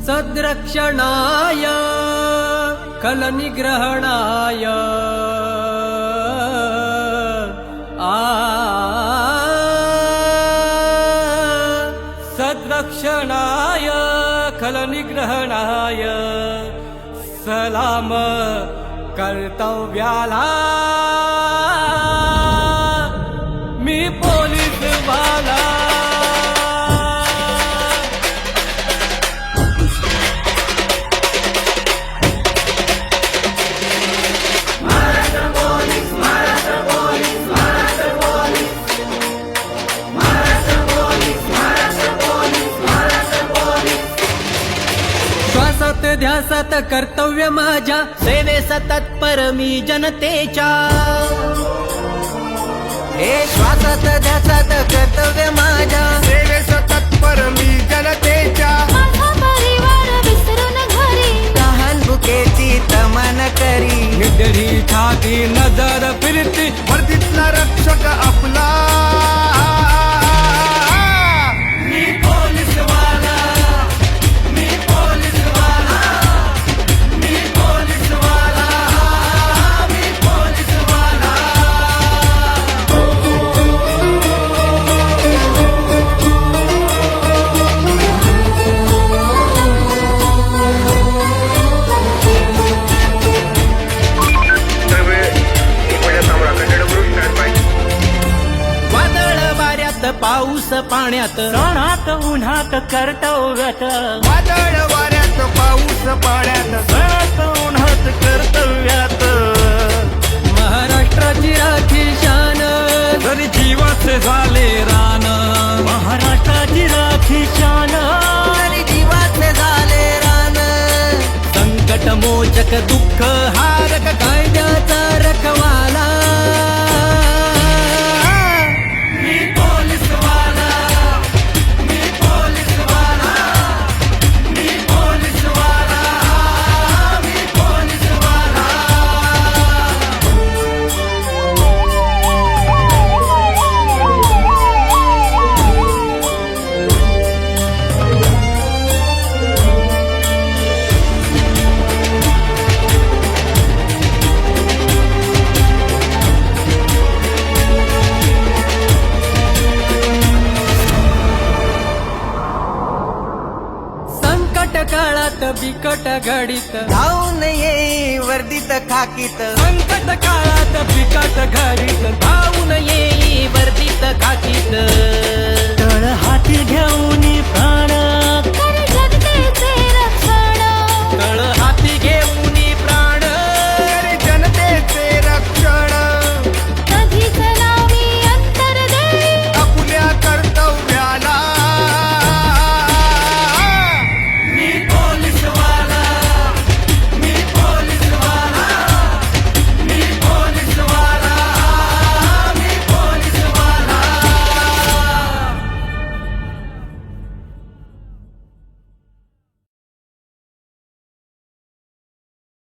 सद्रक्षणाय कलनिग्रहणाय सद्रक्षणाय कलनिग्रहणाय सलाम कर्तव्याला मी पोलीस वाला श्वासात ध्यासात कर्तव्य माझ्या सेवेस तत्पर मी जनतेच्या हे श्वासात ध्यासात कर्तव्य माझ्या सेवेस तत्पर मी जनतेच्या माझा परिवार विसरून घरी लहान भुकेची तमन करी निधडी छाती नजर फिरती वर्दीतला रक्षक आपला मी पोलीस वाला मी पोलीस वाला मी पोलीस वाला मी पोलीस वाला वादळ वाऱ्यात पाऊस पाण्यात रणात उन्हात कर्तव्यात वादळ वाऱ्यात पाऊस पाण्यात रणात उन्हात कर्तव्यात महाराष्ट्राची राखी शान जरी जीवाचे झाले रान महाराष्ट्राची राखी शान आणि जीवाचे झाले रान संकट मोचक दुःख हारक कायद्याचा रखवाला मी पोलीस वाला मी पोलीस वाला मी पोलीस वाला मी पोलीस वाला संकट काळात बिकट घडीत धावून ये वर्दीत खाकीत संकट काळात बिकट घडीत धावून ये वर्दीत खाकीत तळ हाती घेऊन